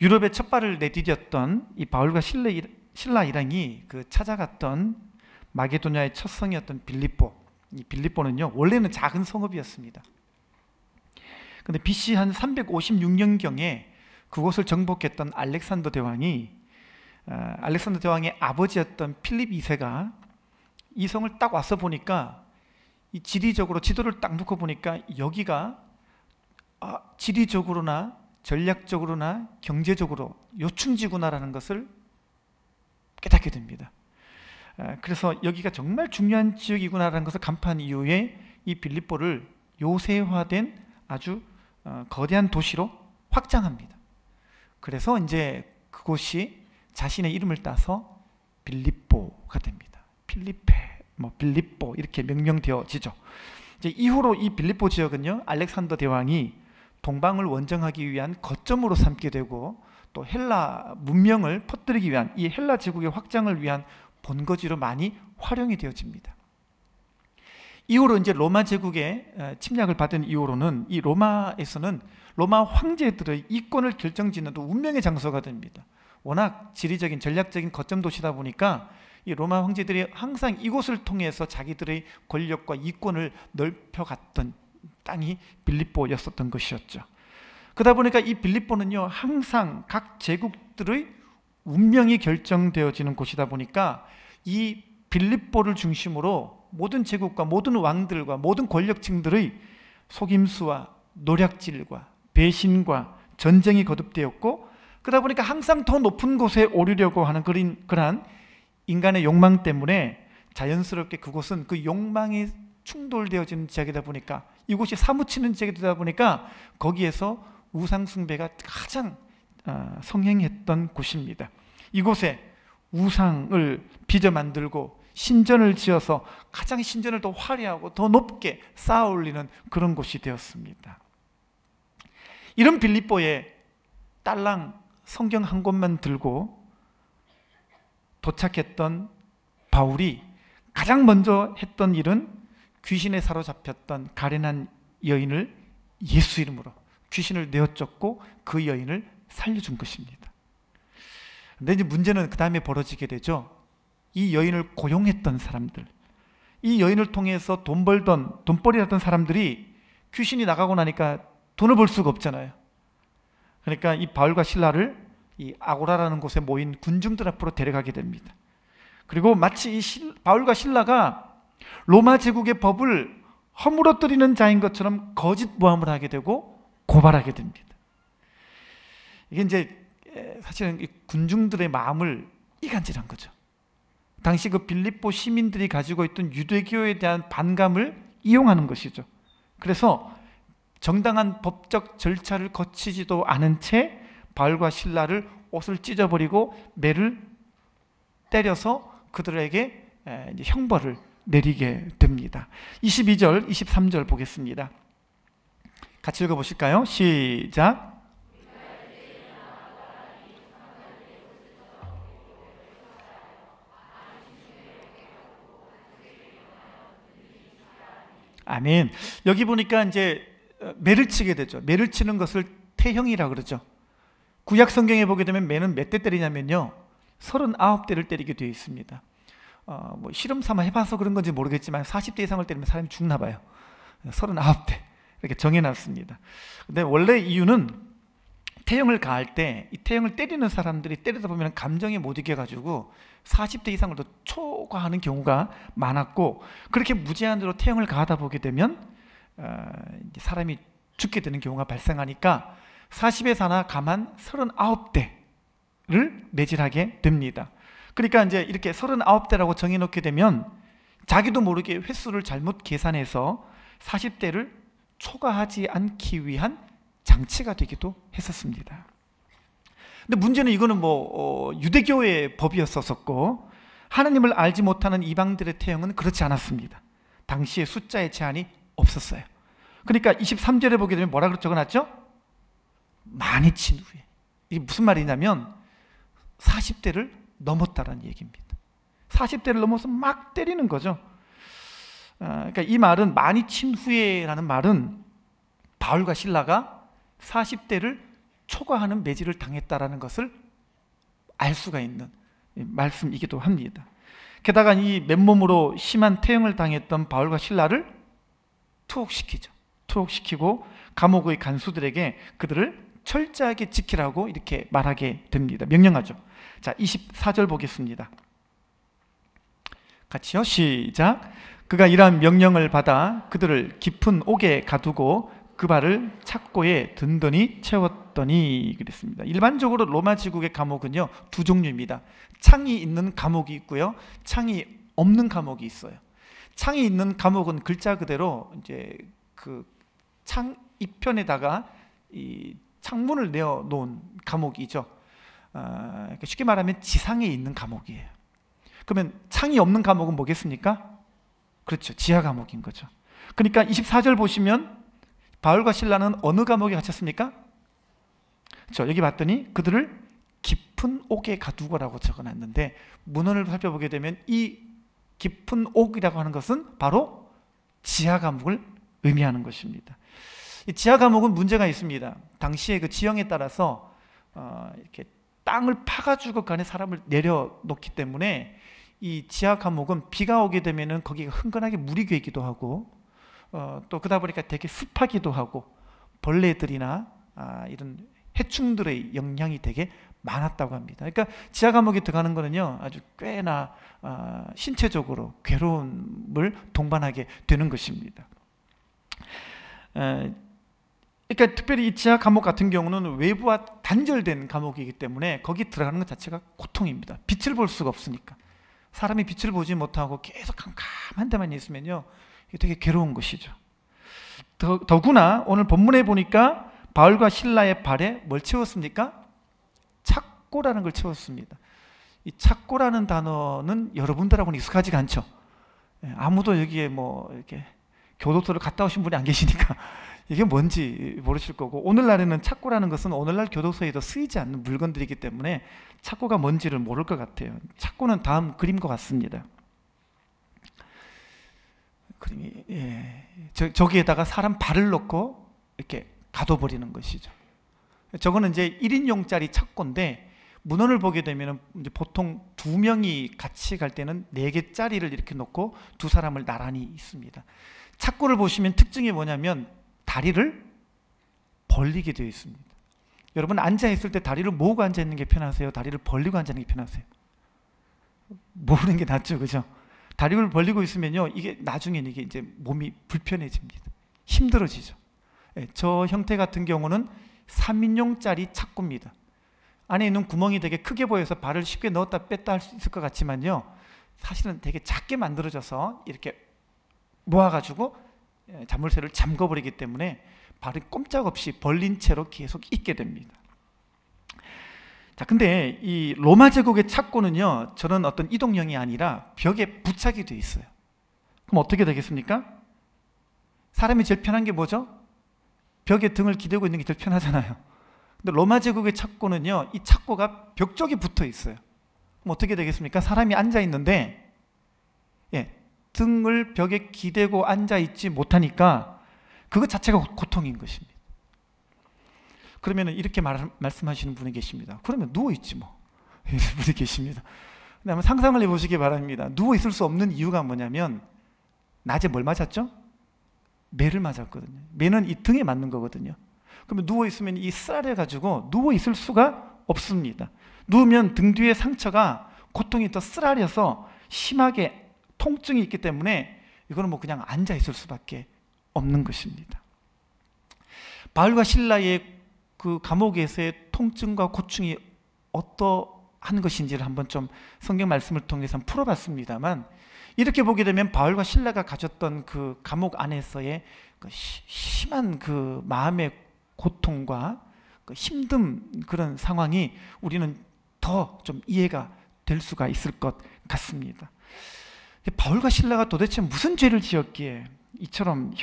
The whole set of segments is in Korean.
유럽에 첫 발을 내디뎠던 이 바울과 실라 일행이 그 찾아갔던 마게도냐의 첫 성이었던 빌립보. 이 빌립보는요, 원래는 작은 성읍이었습니다. 근데 BC 한 356년경에 그곳을 정복했던 알렉산더 대왕의 아버지였던 필립 2세가 이 성을 딱 와서 보니까 이 지리적으로 지도를 딱 놓고 보니까 여기가 지리적으로나 전략적으로나 경제적으로 요충지구나라는 것을 깨닫게 됩니다. 그래서 여기가 정말 중요한 지역이구나라는 것을 간파한 이후에 이 빌립보를 요새화된 아주 거대한 도시로 확장합니다. 그래서 이제 그곳이 자신의 이름을 따서 빌립보가 됩니다. 빌립보 이렇게 명명되어지죠. 이제 이후로 이 빌립보 지역은요, 알렉산더 대왕이 동방을 원정하기 위한 거점으로 삼게 되고 또 헬라 문명을 퍼뜨리기 위한 이 헬라 제국의 확장을 위한 본거지로 많이 활용이 되어집니다. 이후로 이제 로마 제국의 침략을 받은 이후로는 이 로마에서는 로마 황제들의 이권을 결정짓는 또 운명의 장소가 됩니다. 워낙 지리적인 전략적인 거점 도시다 보니까 이 로마 황제들이 항상 이곳을 통해서 자기들의 권력과 이권을 넓혀갔던 땅이 빌립보였었던 것이었죠. 그러다 보니까 이 빌립보는요, 항상 각 제국들의 운명이 결정되어지는 곳이다 보니까 이 빌립보를 중심으로 모든 제국과 모든 왕들과 모든 권력층들의 속임수와 노략질과 배신과 전쟁이 거듭되었고, 그러다 보니까 항상 더 높은 곳에 오르려고 하는 그러한 인간의 욕망 때문에 자연스럽게 그곳은 그 욕망이 충돌되어지는 지역이다 보니까, 이곳이 사무치는 지역이다 보니까 거기에서 우상숭배가 가장 성행했던 곳입니다. 이곳에 우상을 빚어 만들고 신전을 지어서 가장 신전을 더 화려하고 더 높게 쌓아 올리는 그런 곳이 되었습니다. 이런 빌립보에 딸랑 성경 한 권만 들고 도착했던 바울이 가장 먼저 했던 일은 귀신에 사로잡혔던 가련한 여인을 예수 이름으로 귀신을 내어쫓고 그 여인을 살려준 것입니다. 근데 이제 문제는 그 다음에 벌어지게 되죠. 이 여인을 고용했던 사람들, 이 여인을 통해서 돈벌이 하던 사람들이 귀신이 나가고 나니까 돈을 벌 수가 없잖아요. 그러니까 이 바울과 실라를 이 아고라라는 곳에 모인 군중들 앞으로 데려가게 됩니다. 그리고 마치 바울과 실라가 로마 제국의 법을 허물어뜨리는 자인 것처럼 거짓 모함을 하게 되고 고발하게 됩니다. 이게 이제 사실은 이 군중들의 마음을 이간질한 거죠. 당시 그 빌립보 시민들이 가지고 있던 유대교에 대한 반감을 이용하는 것이죠. 그래서 정당한 법적 절차를 거치지도 않은 채 바울과 실라를 옷을 찢어버리고 매를 때려서 그들에게 형벌을 내리게 됩니다. 22절, 23절 보겠습니다. 같이 읽어보실까요? 시작. 아멘. 여기 보니까 이제 매를 치게 되죠. 매를 치는 것을 태형이라고 그러죠. 구약 성경에 보게 되면 매는 몇 대 때리냐면요, 39대를 때리게 되어 있습니다. 뭐 실험 삼아 해봐서 그런 건지 모르겠지만 40대 이상을 때리면 사람이 죽나 봐요. 39대 이렇게 정해놨습니다. 근데 원래 이유는 태형을 가할 때 이 태형을 때리는 사람들이 때리다 보면 감정에 못 이겨가지고 40대 이상을 더 초과하는 경우가 많았고, 그렇게 무제한으로 태형을 가하다 보게 되면 사람이 죽게 되는 경우가 발생하니까 40에 사나 가만 39대를 매질하게 됩니다. 그러니까 이제 이렇게 39대라고 정해놓게 되면 자기도 모르게 횟수를 잘못 계산해서 40대를 초과하지 않기 위한 장치가 되기도 했었습니다. 근데 문제는 이거는 유대교의 법이었었고, 하나님을 알지 못하는 이방들의 태형은 그렇지 않았습니다. 당시에 숫자의 제한이 없었어요. 그러니까 23절에 보게 되면 뭐라 적어놨죠? 많이 친 후에. 이게 무슨 말이냐면 40대를 넘었다라는 얘기입니다. 40대를 넘어서 막 때리는 거죠. 그러니까 이 말은 많이 친 후에라는 말은 바울과 실라가 40대를 초과하는 매질을 당했다라는 것을 알 수가 있는 말씀이기도 합니다. 게다가 이 맨몸으로 심한 태형을 당했던 바울과 실라를 투옥시키죠. 투옥시키고 감옥의 간수들에게 그들을 철저하게 지키라고 이렇게 말하게 됩니다. 명령하죠. 자, 24절 보겠습니다. 같이요. 시작. 그가 이러한 명령을 받아 그들을 깊은 옥에 가두고 그 발을 착고에 든든히 채웠더니 그랬습니다. 일반적으로 로마 제국의 감옥은요, 두 종류입니다. 창이 있는 감옥이 있고요, 창이 없는 감옥이 있어요. 창이 있는 감옥은 글자 그대로 이제 그 창 이편에다가 이 창문을 내어 놓은 감옥이죠. 쉽게 말하면 지상에 있는 감옥이에요. 그러면 창이 없는 감옥은 뭐겠습니까? 그렇죠, 지하 감옥인 거죠. 그러니까 24절 보시면 바울과 실라는 어느 감옥에 갇혔습니까? 그렇죠, 여기 봤더니 그들을 깊은 옥에 가두고라고 적어놨는데, 문헌을 살펴보게 되면 이 깊은 옥이라고 하는 것은 바로 지하 감옥을 의미하는 것입니다. 이 지하 감옥은 문제가 있습니다. 당시의 그 지형에 따라서 이렇게 땅을 파가지고 그 안에 사람을 내려놓기 때문에 이 지하 감옥은 비가 오게 되면은 거기가 흥건하게 물이 괴기도 하고, 또 그러다 보니까 되게 습하기도 하고, 벌레들이나 이런 해충들의 영향이 되게 많았다고 합니다. 그러니까 지하 감옥에 들어가는 거는요, 아주 꽤나 신체적으로 괴로움을 동반하게 되는 것입니다. 그러니까 특별히 이 지하 감옥 같은 경우는 외부와 단절된 감옥이기 때문에 거기 들어가는 것 자체가 고통입니다. 빛을 볼 수가 없으니까. 사람이 빛을 보지 못하고 계속 캄캄한 데만 있으면요, 이게 되게 괴로운 것이죠. 더구나 오늘 본문에 보니까 바울과 실라의 발에 뭘 채웠습니까? 착고라는 걸 채웠습니다. 이 착고라는 단어는 여러분들하고는 익숙하지가 않죠. 아무도 여기에 뭐 이렇게 교도소를 갔다 오신 분이 안 계시니까 이게 뭔지 모르실 거고, 오늘날에는 착고라는 것은 오늘날 교도소에도 쓰이지 않는 물건들이기 때문에 착고가 뭔지를 모를 것 같아요. 착고는 다음 그림과 같습니다. 그림이, 저기에다가 사람 발을 넣고 이렇게 가둬버리는 것이죠. 저거는 이제 1인용짜리 착고인데, 문헌을 보게 되면 이제 보통 2명이 같이 갈 때는 4개짜리를 이렇게 놓고 두 사람을 나란히 있습니다. 착고를 보시면 특징이 뭐냐면 다리를 벌리게 되어 있습니다. 여러분, 앉아 있을 때 다리를 모으고 앉아 있는 게 편하세요? 다리를 벌리고 앉아 있는 게 편하세요? 모으는 게 낫죠, 그죠? 다리를 벌리고 있으면요, 이게 나중에는 이게 이제 몸이 불편해집니다. 힘들어지죠. 저 형태 같은 경우는 3인용짜리 착고입니다. 안에 있는 구멍이 되게 크게 보여서 발을 쉽게 넣었다 뺐다 할 수 있을 것 같지만요, 사실은 되게 작게 만들어져서 이렇게 모아가지고 자물쇠를 잠궈버리기 때문에 발이 꼼짝없이 벌린 채로 계속 있게 됩니다. 자, 근데 이 로마 제국의 착고는요, 저는 어떤 이동형이 아니라 벽에 부착이 되어 있어요. 그럼 어떻게 되겠습니까? 사람이 제일 편한 게 뭐죠? 벽에 등을 기대고 있는 게 제일 편하잖아요. 근데 로마 제국의 착고는요, 이 착고가 벽 쪽에 붙어 있어요. 그럼 어떻게 되겠습니까? 사람이 앉아 있는데 등을 벽에 기대고 앉아 있지 못하니까 그것 자체가 고통인 것입니다. 그러면 이렇게 말씀하시는 분이 계십니다. 그러면 누워 있지 뭐. 이런 분이 계십니다. 근데 한번 상상을 해보시기 바랍니다. 누워 있을 수 없는 이유가 뭐냐면, 낮에 뭘 맞았죠? 매를 맞았거든요. 매는 이 등에 맞는 거거든요. 그러면 누워 있으면 이 쓰라려 가지고 누워 있을 수가 없습니다. 누우면 등 뒤에 상처가 고통이 더 쓰라려서 심하게 통증이 있기 때문에 이거는 뭐 그냥 앉아 있을 수밖에 없는 것입니다. 바울과 실라의 그 감옥에서의 통증과 고충이 어떠한 것인지를 한번 좀 성경 말씀을 통해서 풀어봤습니다만, 이렇게 보게 되면 바울과 실라가 가졌던 그 감옥 안에서의 그 심한 그 마음의 고통과 그 힘든 그런 상황이 우리는 더 좀 이해가 될 수가 있을 것 같습니다. 바울과 실라가 도대체 무슨 죄를 지었기에 이처럼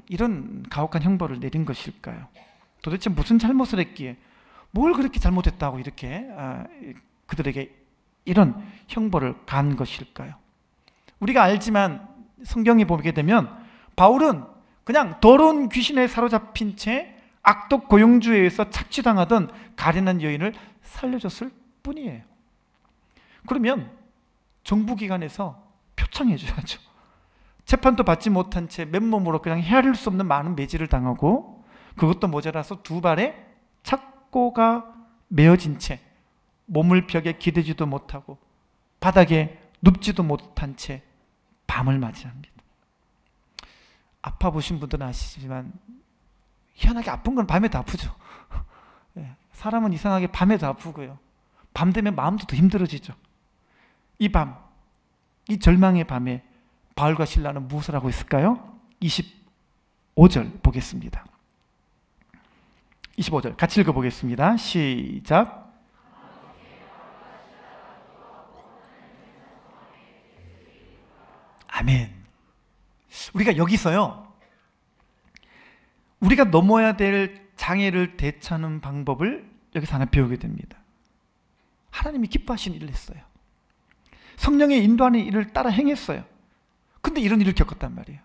이런 가혹한 형벌을 내린 것일까요? 도대체 무슨 잘못을 했기에, 뭘 그렇게 잘못했다고 이렇게 그들에게 이런 형벌을 가한 것일까요? 우리가 알지만 성경에 보게 되면 바울은 그냥 더러운 귀신에 사로잡힌 채 악독 고용주에 의해서 착취당하던 가련한 여인을 살려줬을 뿐이에요. 그러면 정부기관에서 표창해 줘야죠. 재판도 받지 못한 채 맨몸으로 그냥 헤아릴 수 없는 많은 매질을 당하고, 그것도 모자라서 두 발에 착고가 메어진 채 몸을 벽에 기대지도 못하고 바닥에 눕지도 못한 채 밤을 맞이합니다. 아파 보신 분들은 아시지만 희한하게 아픈 건 밤에도 아프죠. 사람은 이상하게 밤에도 아프고요. 밤 되면 마음도 더 힘들어지죠. 이 밤, 이 절망의 밤에 바울과 실라는 무엇을 하고 있을까요? 25절 보겠습니다. 25절 같이 읽어보겠습니다. 시작. 아멘. 우리가 여기서요, 우리가 넘어야 될 장애를 대처하는 방법을 여기서 하나 배우게 됩니다. 하나님이 기뻐하신 일을 했어요. 성령의 인도하는 일을 따라 행했어요. 근데 이런 일을 겪었단 말이에요.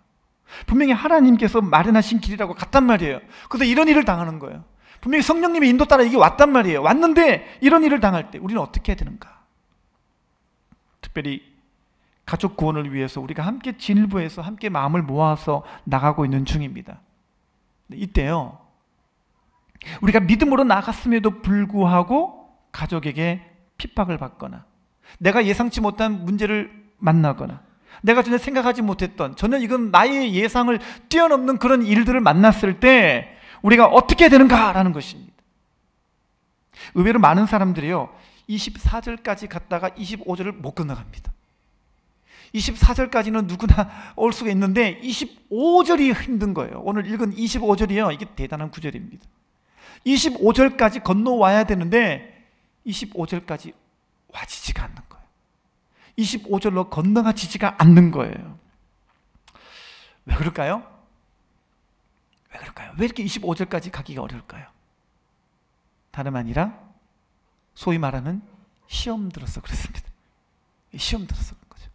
분명히 하나님께서 마련하신 길이라고 갔단 말이에요. 그런데 이런 일을 당하는 거예요. 분명히 성령님의 인도 따라 이게 왔단 말이에요. 왔는데 이런 일을 당할 때 우리는 어떻게 해야 되는가? 특별히 가족 구원을 위해서 우리가 함께 진일보해서 함께 마음을 모아서 나가고 있는 중입니다. 이때요, 우리가 믿음으로 나갔음에도 불구하고 가족에게 핍박을 받거나 내가 예상치 못한 문제를 만나거나 내가 전혀 생각하지 못했던, 전혀 이건 나의 예상을 뛰어넘는 그런 일들을 만났을 때 우리가 어떻게 해야 되는가라는 것입니다. 의외로 많은 사람들이요, 24절까지 갔다가 25절을 못 건너갑니다. 24절까지는 누구나 올 수가 있는데 25절이 힘든 거예요. 오늘 읽은 25절이요, 이게 대단한 구절입니다. 25절까지 건너와야 되는데 25절까지 와지지가 않는 거예요. 25절로 건너가지지가 않는 거예요. 왜 그럴까요? 왜 그럴까요? 왜 이렇게 25절까지 가기가 어려울까요? 다름 아니라 소위 말하는 시험 들어서 그렇습니다. 시험 들어서 그런 거죠.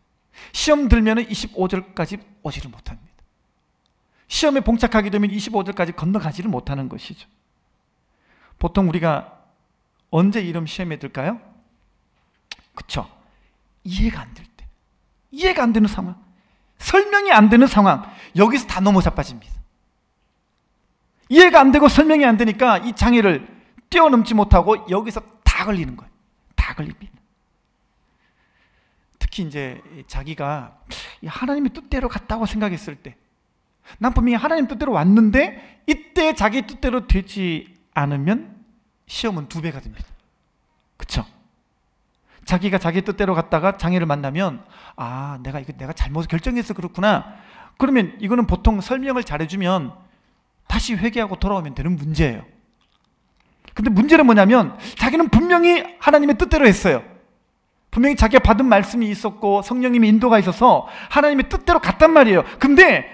시험 들면 25절까지 오지를 못합니다. 시험에 봉착하게 되면 25절까지 건너가지를 못하는 것이죠. 보통 우리가 언제 이런 시험에 들까요? 그렇죠. 이해가 안 될 때, 이해가 안 되는 상황, 설명이 안 되는 상황, 여기서 다 넘어 자빠집니다. 이해가 안 되고 설명이 안 되니까 이 장애를 뛰어넘지 못하고 여기서 다 걸리는 거예요. 다 걸립니다. 특히 이제 자기가 하나님의 뜻대로 갔다고 생각했을 때, 난 분명히 하나님 뜻대로 왔는데 이때 자기 뜻대로 되지 않으면 시험은 2배가 됩니다. 그렇죠? 자기가 자기 뜻대로 갔다가 장애를 만나면, 아, 내가 잘못 결정해서 그렇구나. 그러면 이거는 보통 설명을 잘해주면 다시 회개하고 돌아오면 되는 문제예요. 근데 문제는 뭐냐면 자기는 분명히 하나님의 뜻대로 했어요. 분명히 자기가 받은 말씀이 있었고 성령님의 인도가 있어서 하나님의 뜻대로 갔단 말이에요. 근데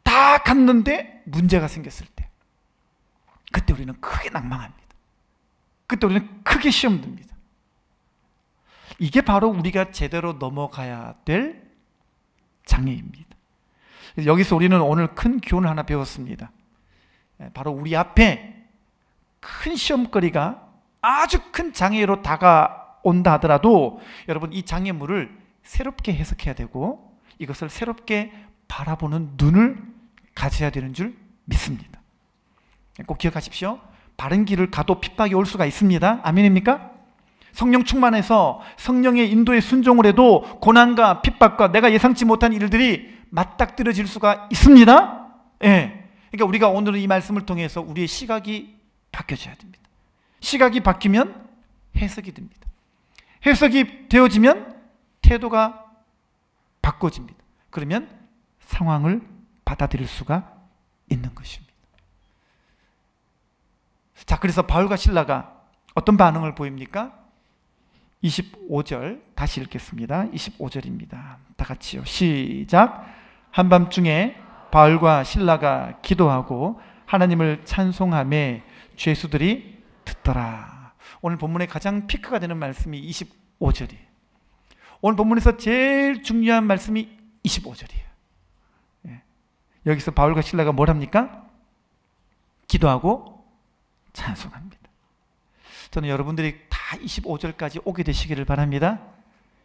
다 갔는데 문제가 생겼을 때, 그때 우리는 크게 낭망합니다. 그때 우리는 크게 시험 듭니다. 이게 바로 우리가 제대로 넘어가야 될 장애입니다. 여기서 우리는 오늘 큰 교훈을 하나 배웠습니다. 바로 우리 앞에 큰 시험거리가 아주 큰 장애로 다가온다 하더라도 여러분, 이 장애물을 새롭게 해석해야 되고 이것을 새롭게 바라보는 눈을 가져야 되는 줄 믿습니다. 꼭 기억하십시오. 바른 길을 가도 핍박이 올 수가 있습니다. 아멘입니까? 성령 충만해서 성령의 인도에 순종을 해도 고난과 핍박과 내가 예상치 못한 일들이 맞닥뜨려질 수가 있습니다. 예. 그러니까 우리가 오늘은 이 말씀을 통해서 우리의 시각이 바뀌어져야 됩니다. 시각이 바뀌면 해석이 됩니다. 해석이 되어지면 태도가 바꿔집니다. 그러면 상황을 받아들일 수가 있는 것입니다. 자, 그래서 바울과 실라가 어떤 반응을 보입니까? 25절 다시 읽겠습니다. 25절입니다. 다 같이요. 시작. 한밤중에 바울과 실라가 기도하고 하나님을 찬송하며 죄수들이 듣더라. 오늘 본문의 가장 피크가 되는 말씀이 25절이에요. 오늘 본문에서 제일 중요한 말씀이 25절이에요. 여기서 바울과 실라가 뭘 합니까? 기도하고 찬송합니다. 저는 여러분들이 다 25절까지 오게 되시기를 바랍니다.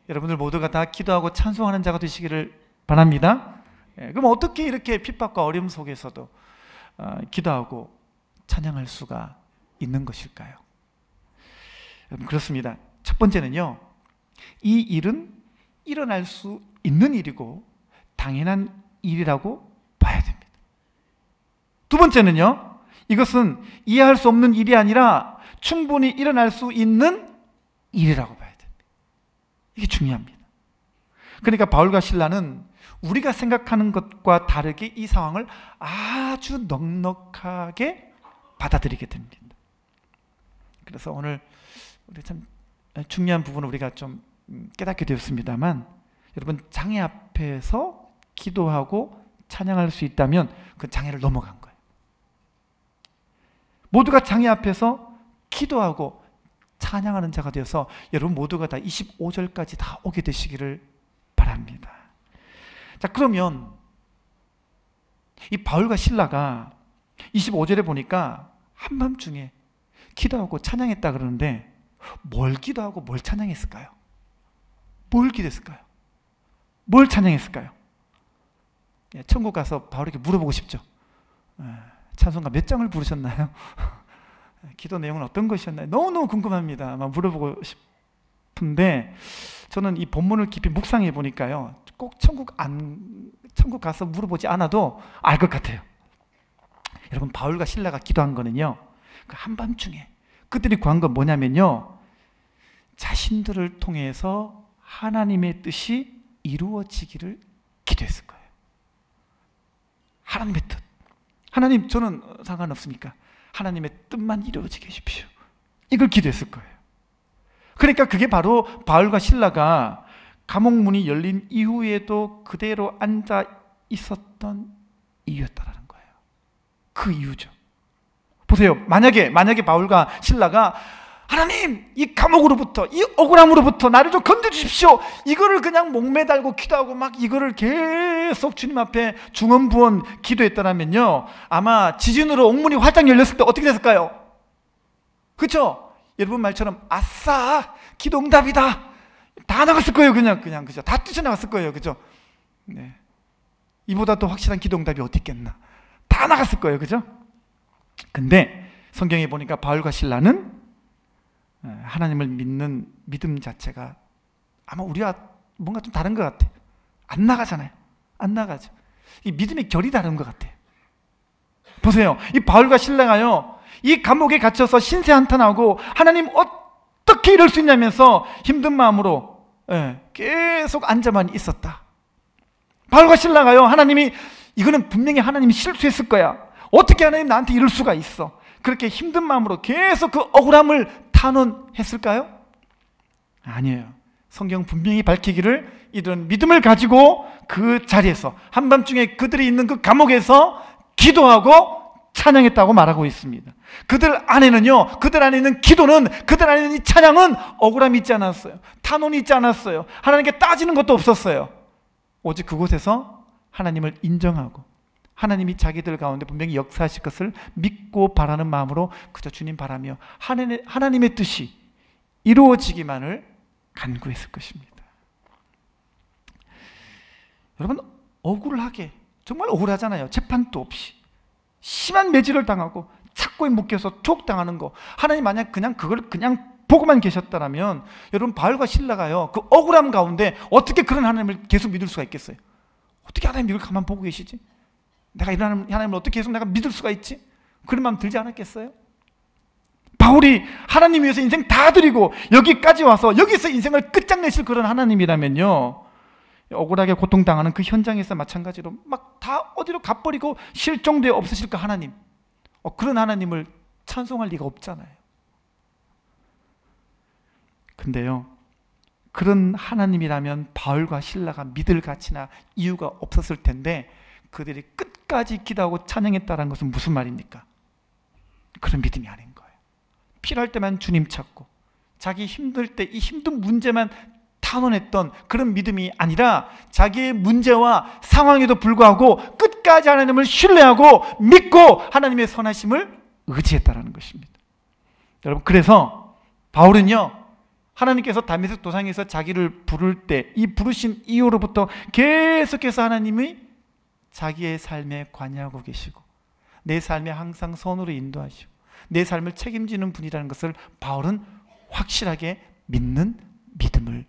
여러분들 모두가 다 기도하고 찬송하는 자가 되시기를 바랍니다. 그럼 어떻게 이렇게 핍박과 어려움 속에서도 기도하고 찬양할 수가 있는 것일까요? 그렇습니다. 첫 번째는요, 이 일은 일어날 수 있는 일이고 당연한 일이라고 봐야 됩니다. 두 번째는요, 이것은 이해할 수 없는 일이 아니라 충분히 일어날 수 있는 일이라고 봐야 됩니다. 이게 중요합니다. 그러니까 바울과 실라는 우리가 생각하는 것과 다르게 이 상황을 아주 넉넉하게 받아들이게 됩니다. 그래서 오늘 우리 참 중요한 부분을 우리가 좀 깨닫게 되었습니다만, 여러분, 장애 앞에서 기도하고 찬양할 수 있다면 그 장애를 넘어간 거예요. 모두가 장애 앞에서 기도하고 찬양하는 자가 되어서 여러분 모두가 다 25절까지 다 오게 되시기를 바랍니다. 자, 그러면 이 바울과 실라가 25절에 보니까 한밤중에 기도하고 찬양했다 그러는데 뭘 기도하고 뭘 찬양했을까요? 뭘 기도했을까요? 뭘 찬양했을까요? 천국 가서 바울에게 물어보고 싶죠. 찬송가 몇 장을 부르셨나요? 기도 내용은 어떤 것이었나요? 너무너무 궁금합니다. 막 물어보고 싶은데 저는 이 본문을 깊이 묵상해 보니까요, 꼭 천국 가서 물어보지 않아도 알 것 같아요. 여러분, 바울과 실라가 기도한 거는요, 그 한밤중에 그들이 구한 건 뭐냐면요, 자신들을 통해서 하나님의 뜻이 이루어지기를 기도했을 거예요. 하나님의 뜻. 하나님, 저는 상관없습니까? 하나님의 뜻만 이루어지게 해주십시오. 이걸 기도했을 거예요. 그러니까 그게 바로 바울과 실라가 감옥 문이 열린 이후에도 그대로 앉아 있었던 이유였다라는 거예요. 그 이유죠. 보세요. 만약에 바울과 실라가 하나님, 이 감옥으로부터, 이 억울함으로부터 나를 좀 건져주십시오, 이거를 그냥 목매달고 기도하고 막 이거를 계속 주님 앞에 중언부언 기도했더라면요, 아마 지진으로 옥문이 활짝 열렸을 때 어떻게 됐을까요? 그렇죠? 여러분 말처럼 아싸, 기도 응답이다, 다 나갔을 거예요. 그냥 그죠? 다 뛰쳐나갔을 거예요. 그죠? 네. 이보다 더 확실한 기도 응답이 어디 있겠나? 다 나갔을 거예요. 그죠? 근데 성경에 보니까 바울과 실라는 하나님을 믿는 믿음 자체가 아마 우리와 뭔가 좀 다른 것 같아요. 안 나가잖아요. 안 나가죠. 이 믿음의 결이 다른 것 같아요. 보세요. 이 바울과 실라가요, 이 감옥에 갇혀서 신세 한탄하고 하나님 어떻게 이럴 수 있냐면서 힘든 마음으로 계속 앉아만 있었다. 바울과 실라가요, 하나님이 이거는 분명히 하나님이 실수했을 거야, 어떻게 하나님 나한테 이럴 수가 있어, 그렇게 힘든 마음으로 계속 그 억울함을 탄원했을까요? 아니에요. 성경 분명히 밝히기를 이들은 믿음을 가지고 그 자리에서 한밤중에 그들이 있는 그 감옥에서 기도하고 찬양했다고 말하고 있습니다. 그들 안에 있는 기도는, 그들 안에 있는 이 찬양은 억울함이 있지 않았어요. 탄원이 있지 않았어요. 하나님께 따지는 것도 없었어요. 오직 그곳에서 하나님을 인정하고 하나님이 자기들 가운데 분명히 역사하실 것을 믿고 바라는 마음으로 그저 주님 바라며 하나님의 뜻이 이루어지기만을 간구했을 것입니다. 여러분, 억울하게, 정말 억울하잖아요. 재판도 없이 심한 매질을 당하고 착고에 묶여서 투옥당하는 거, 하나님 만약 그걸 그냥 보고만 계셨다면 여러분, 바울과 실라가요, 그 억울함 가운데 어떻게 그런 하나님을 계속 믿을 수가 있겠어요? 어떻게 하나님 이걸 가만 보고 계시지? 내가 이런 하나님을 어떻게 계속 내가 믿을 수가 있지? 그런 마음 들지 않았겠어요? 바울이 하나님 위해서 인생 다 드리고 여기까지 와서 여기서 인생을 끝장내실 그런 하나님이라면요, 억울하게 고통당하는 그 현장에서 마찬가지로 막 다 어디로 가버리고 실종되어 없으실까 하나님, 그런 하나님을 찬송할 리가 없잖아요. 근데요, 그런 하나님이라면 바울과 실라가 믿을 가치나 이유가 없었을 텐데 그들이 끝까지 기도하고 찬양했다는 것은 무슨 말입니까? 그런 믿음이 아닌 거예요. 필요할 때만 주님 찾고 자기 힘들 때 이 힘든 문제만 탄원했던 그런 믿음이 아니라 자기의 문제와 상황에도 불구하고 끝까지 끝까지 하나님을 신뢰하고 믿고 하나님의 선하심을 의지했다라는 것입니다. 여러분, 그래서 바울은요, 하나님께서 다메섹 도상에서 자기를 부를 때 이 부르신 이후로부터 계속해서 하나님이 자기의 삶에 관여하고 계시고 내 삶에 항상 선으로 인도하시고 내 삶을 책임지는 분이라는 것을 바울은 확실하게 믿는 믿음을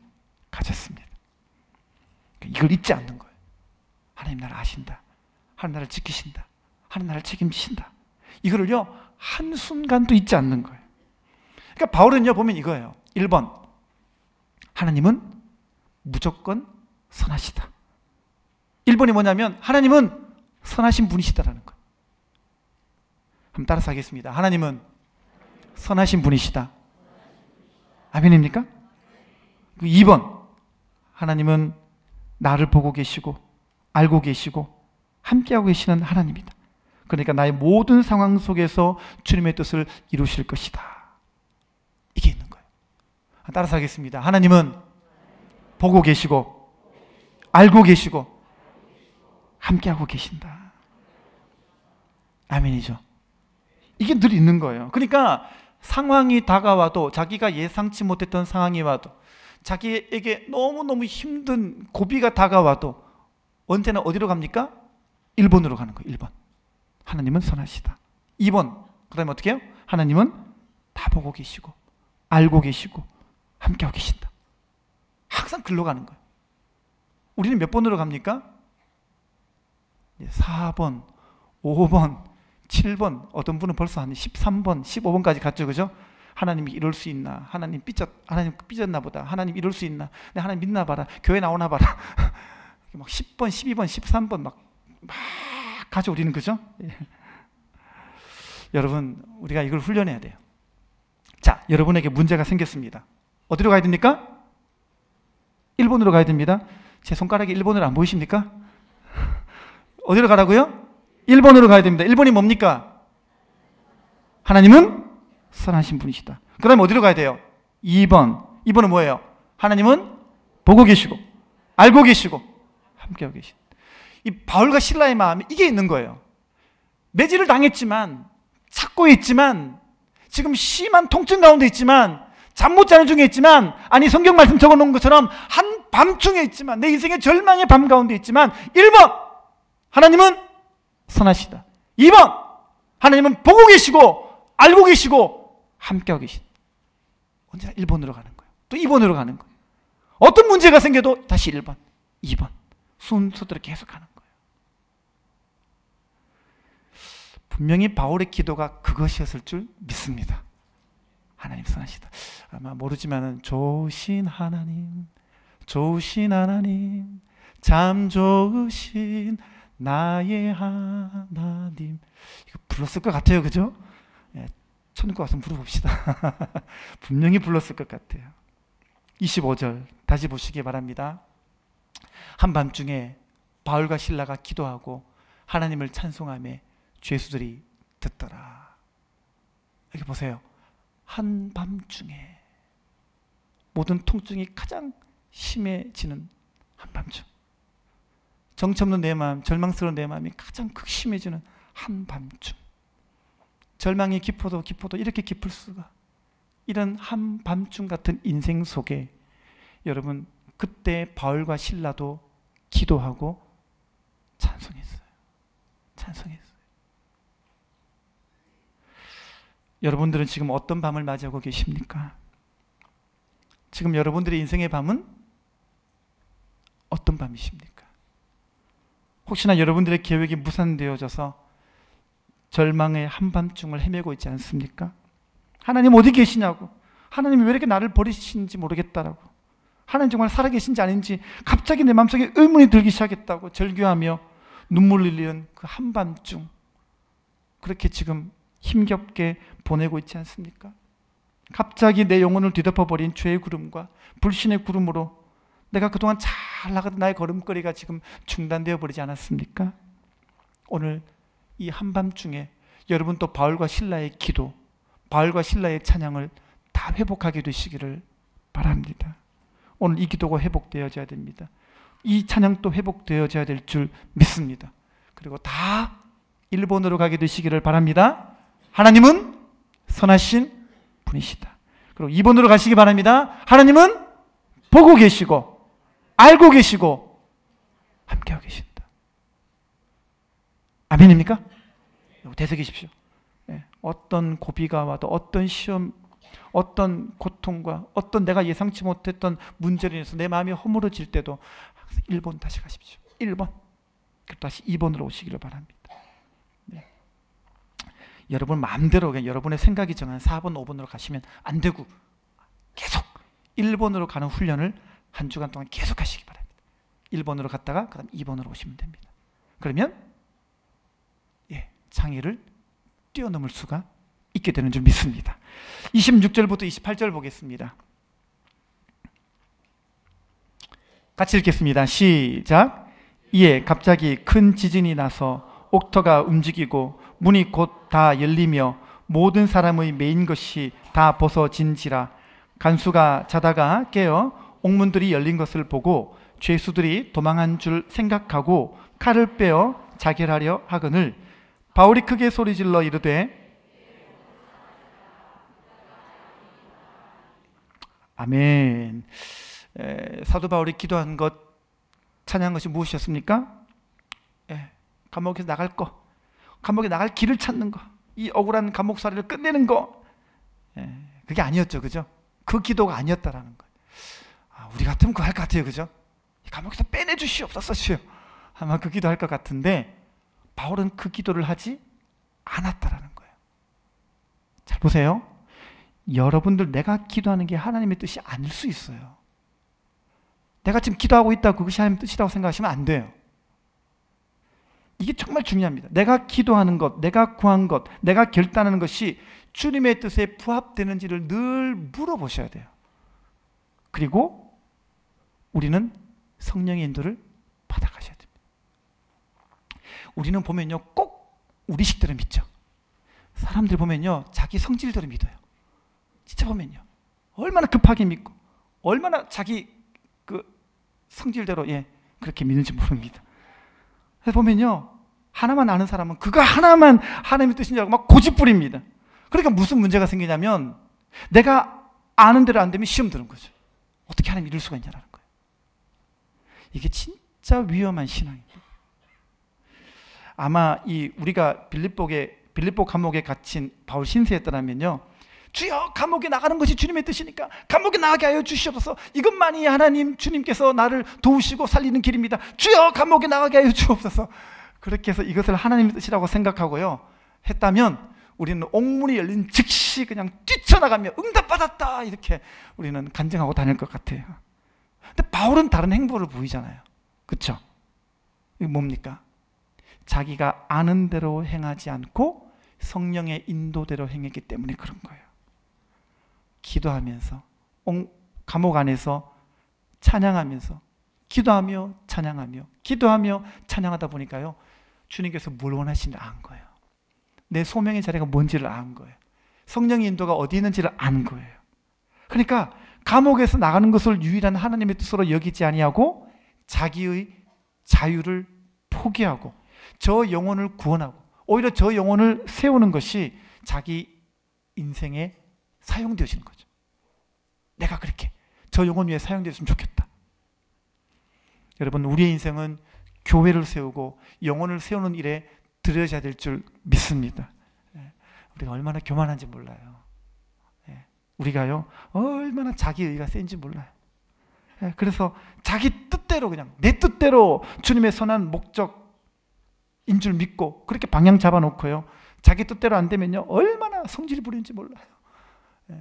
가졌습니다. 이걸 잊지 않는 거예요. 하나님 나를 아신다. 하나님 나를 지키신다. 하나님 나를 책임지신다. 이거를요, 한순간도 잊지 않는 거예요. 그러니까 바울은요, 보면 이거예요. 1번, 하나님은 무조건 선하시다. 1번이 뭐냐면 하나님은 선하신 분이시다라는 거예요. 한번 따라서 하겠습니다. 하나님은 선하신 분이시다. 아멘입니까? 2번, 하나님은 나를 보고 계시고 알고 계시고 함께하고 계시는 하나님이다. 그러니까 나의 모든 상황 속에서 주님의 뜻을 이루실 것이다. 이게 있는 거예요. 따라서 하겠습니다. 하나님은 보고 계시고 알고 계시고 함께하고 계신다. 아멘이죠. 이게 늘 있는 거예요. 그러니까 상황이 다가와도, 자기가 예상치 못했던 상황이 와도, 자기에게 너무너무 힘든 고비가 다가와도 언제나 어디로 갑니까? 1번으로 가는 거예요. 1번. 하나님은 선하시다. 2번. 그 다음에 어떻게 해요? 하나님은 다 보고 계시고 알고 계시고 함께하고 계신다. 항상 글로 가는 거예요. 우리는 몇 번으로 갑니까? 4번, 5번, 7번, 어떤 분은 벌써 한 13번, 15번까지 갔죠. 그죠? 하나님이 이럴 수 있나? 하나님 삐졌나 보다. 하나님 이럴 수 있나? 내 하나님 믿나 봐라. 교회 나오나 봐라. 막 10번, 12번, 13번 막 가죠, 우리는. 그죠? 예. 여러분, 우리가 이걸 훈련해야 돼요. 자, 여러분에게 문제가 생겼습니다. 어디로 가야 됩니까? 1번으로 가야 됩니다. 제 손가락이 1번으로 안 보이십니까? 어디로 가라고요? 1번으로 가야 됩니다. 1번이 뭡니까? 하나님은 선하신 분이시다. 그 다음에 어디로 가야 돼요? 2번. 2번은 뭐예요? 하나님은 보고 계시고 알고 계시고 함께하고 계신. 이 바울과 실라의 마음이 이게 있는 거예요. 매질을 당했지만, 찾고 있지만, 지금 심한 통증 가운데 있지만, 잠 못 자는 중에 있지만, 아니 성경 말씀 적어놓은 것처럼 한밤중에 있지만, 내 인생의 절망의 밤 가운데 있지만, 1번 하나님은 선하시다. 2번 하나님은 보고 계시고 알고 계시고 함께하고 계신. 언제나 1번으로 가는 거예요. 또 2번으로 가는 거예요. 어떤 문제가 생겨도 다시 1번, 2번 순서대로 계속 가는 거예요. 분명히 바울의 기도가 그것이었을 줄 믿습니다. 하나님 선하시다. 아마 모르지만은 좋으신 하나님, 좋으신 하나님, 참 좋으신 나의 하나님. 이거 불렀을 것 같아요. 그죠? 예, 천국 와서 불러봅시다. 분명히 불렀을 것 같아요. 25절 다시 보시기 바랍니다. 한밤중에 바울과 실라가 기도하고 하나님을 찬송하며 죄수들이 듣더라. 여기 보세요. 한밤중에 모든 통증이 가장 심해지는 한밤중, 정처없는 내 마음, 절망스러운 내 마음이 가장 극심해지는 한밤중, 절망이 깊어도 이렇게 깊을 수가, 이런 한밤중 같은 인생 속에 여러분, 그때 바울과 실라도 기도하고 찬송했어요. 여러분들은 지금 어떤 밤을 맞이하고 계십니까? 지금 여러분들의 인생의 밤은 어떤 밤이십니까? 혹시나 여러분들의 계획이 무산되어져서 절망의 한밤중을 헤매고 있지 않습니까? 하나님 어디 계시냐고, 하나님이 왜 이렇게 나를 버리시는지 모르겠다라고, 하나님 정말 살아계신지 아닌지 갑자기 내 마음속에 의문이 들기 시작했다고 절규하며 눈물 흘리는 그 한밤중, 그렇게 지금 힘겹게 보내고 있지 않습니까? 갑자기 내 영혼을 뒤덮어버린 죄의 구름과 불신의 구름으로 내가 그동안 잘 나가던 나의 걸음걸이가 지금 중단되어 버리지 않았습니까? 오늘 이 한밤중에 여러분 또 바울과 실라의 기도, 바울과 실라의 찬양을 다 회복하게 되시기를 바랍니다. 오늘 이 기도가 회복되어져야 됩니다. 이 찬양도 회복되어져야 될 줄 믿습니다. 그리고 다 1번으로 가게 되시기를 바랍니다. 하나님은 선하신 분이시다. 그리고 2번으로 가시기 바랍니다. 하나님은 보고 계시고 알고 계시고 함께하고 계신다. 아멘입니까? 되새기십시오. 어떤 고비가 와도, 어떤 시험, 어떤 고통과 어떤 내가 예상치 못했던 문제로 인해서 내 마음이 허물어질 때도 1번 다시 가십시오. 1번. 그리고 다시 2번으로 오시기를 바랍니다. 네. 여러분 마음대로 그냥 여러분의 생각이 정한 4번, 5번으로 가시면 안 되고 계속 1번으로 가는 훈련을 한 주간 동안 계속 하시기 바랍니다. 1번으로 갔다가 그 다음 2번으로 오시면 됩니다. 그러면 장애를 뛰어넘을 수가 있게 되는 줄 믿습니다. 26절부터 28절 보겠습니다. 같이 읽겠습니다. 시작. 이에 갑자기 큰 지진이 나서 옥터가 움직이고 문이 곧 다 열리며 모든 사람의 매인 것이 다 벗어진지라. 간수가 자다가 깨어 옥문들이 열린 것을 보고 죄수들이 도망한 줄 생각하고 칼을 빼어 자결하려 하거늘 바울이 크게 소리질러 이르되 아멘. 사도 바울이 기도한 것, 찬양한 것이 무엇이었습니까? 감옥에서 나갈 거, 감옥에 나갈 길을 찾는 거, 이 억울한 감옥살이를 끝내는 거, 그게 아니었죠, 그죠? 그 기도가 아니었다라는 거예요. 우리 같으면 그거 할 것 같아요, 그죠? 감옥에서 빼내주시옵소서 주여, 아마 그 기도 할 것 같은데 바울은 그 기도를 하지 않았다라는 거예요. 잘 보세요. 여러분들 내가 기도하는 게 하나님의 뜻이 아닐 수 있어요. 내가 지금 기도하고 있다고 그것이 하나님의 뜻이라고 생각하시면 안 돼요. 이게 정말 중요합니다. 내가 기도하는 것, 내가 구한 것, 내가 결단하는 것이 주님의 뜻에 부합되는지를 늘 물어보셔야 돼요. 그리고 우리는 성령의 인도를 받아가셔야 됩니다. 우리는 보면요, 꼭 우리식대로 믿죠. 사람들 보면요, 자기 성질대로 믿어요. 진짜 보면요, 얼마나 급하게 믿고 얼마나 자기 그 성질대로 그렇게 믿는지 모릅니다. 그래서 보면요, 하나만 아는 사람은 그거 하나만 하나님의 뜻인 줄 알고 막 고집부립니다. 그러니까 무슨 문제가 생기냐면 내가 아는 대로 안 되면 시험 드는 거죠. 어떻게 하나님 이룰 수가 있냐라는 거예요. 이게 진짜 위험한 신앙입니다. 아마 우리가 빌립보 감옥에 갇힌 바울 신세였더라면요, 주여 감옥에 나가는 것이 주님의 뜻이니까 감옥에 나가게 하여 주시옵소서. 이것만이 하나님 주님께서 나를 도우시고 살리는 길입니다. 주여 감옥에 나가게 하여 주옵소서. 그렇게 해서 이것을 하나님의 뜻이라고 생각하고요 했다면 우리는 옥문이 열린 즉시 그냥 뛰쳐나가며 응답받았다 이렇게 우리는 간증하고 다닐 것 같아요. 근데 바울은 다른 행보를 보이잖아요. 그렇죠? 이게 뭡니까? 자기가 아는 대로 행하지 않고 성령의 인도대로 행했기 때문에 그런 거예요. 기도하면서 감옥 안에서 찬양하면서 기도하며 찬양하며 기도하며 찬양하다 보니까요, 주님께서 뭘 원하시는지 안 거예요. 내 소명의 자리가 뭔지를 안 거예요. 성령의 인도가 어디 있는지를 안 거예요. 그러니까 감옥에서 나가는 것을 유일한 하나님의 뜻으로 여기지 아니하고 자기의 자유를 포기하고 저 영혼을 구원하고 오히려 저 영혼을 세우는 것이 자기 인생에 사용되어지는 거죠. 내가 그렇게 저 영혼 위에 사용되었으면 좋겠다. 여러분, 우리의 인생은 교회를 세우고 영혼을 세우는 일에 들여져야 될 줄 믿습니다. 우리가 얼마나 교만한지 몰라요. 우리가요, 얼마나 자기의가 센지 몰라요. 그래서 자기 뜻대로 그냥 내 뜻대로 주님의 선한 목적인 줄 믿고 그렇게 방향 잡아놓고요, 자기 뜻대로 안 되면요 얼마나 성질 부리는지 몰라요.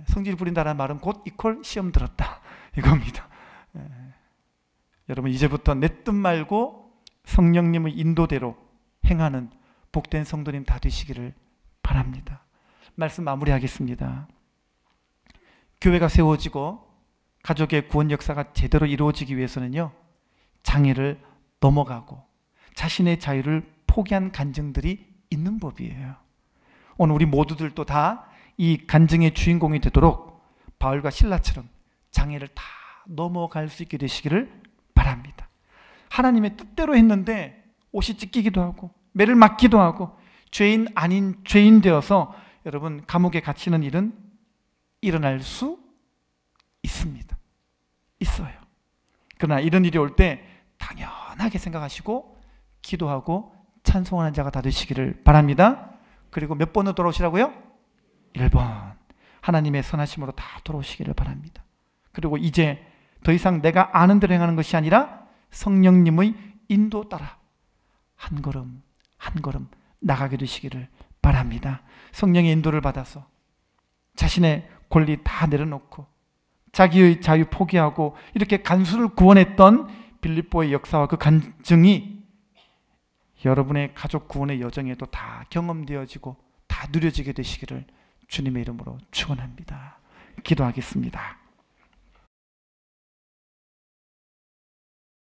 성질 부린다는 말은 곧 이퀄 시험 들었다 이겁니다. 여러분, 이제부터 내 뜻 말고 성령님의 인도대로 행하는 복된 성도님 다 되시기를 바랍니다. 말씀 마무리하겠습니다. 교회가 세워지고 가족의 구원 역사가 제대로 이루어지기 위해서는요, 장애를 넘어가고 자신의 자유를 포기한 간증들이 있는 법이에요. 오늘 우리 모두들도 다 이 간증의 주인공이 되도록 바울과 실라처럼 장애를 다 넘어갈 수 있게 되시기를 바랍니다. 하나님의 뜻대로 했는데 옷이 찢기기도 하고 매를 맞기도 하고 죄인 아닌 죄인 되어서 여러분 감옥에 갇히는 일은 일어날 수 있습니다. 있어요. 그러나 이런 일이 올 때 당연하게 생각하시고 기도하고 찬송하는 자가 다 되시기를 바랍니다. 그리고 몇 번으로 돌아오시라고요? 1번. 하나님의 선하심으로 다 돌아오시기를 바랍니다. 그리고 이제 더 이상 내가 아는 대로 행하는 것이 아니라 성령님의 인도 따라 한 걸음 한 걸음 나가게 되시기를 바랍니다. 성령의 인도를 받아서 자신의 권리 다 내려놓고 자기의 자유 포기하고 이렇게 간수를 구원했던 빌립보의 역사와 그 간증이 여러분의 가족 구원의 여정에도 다 경험되어지고 다 누려지게 되시기를 주님의 이름으로 축원합니다. 기도하겠습니다.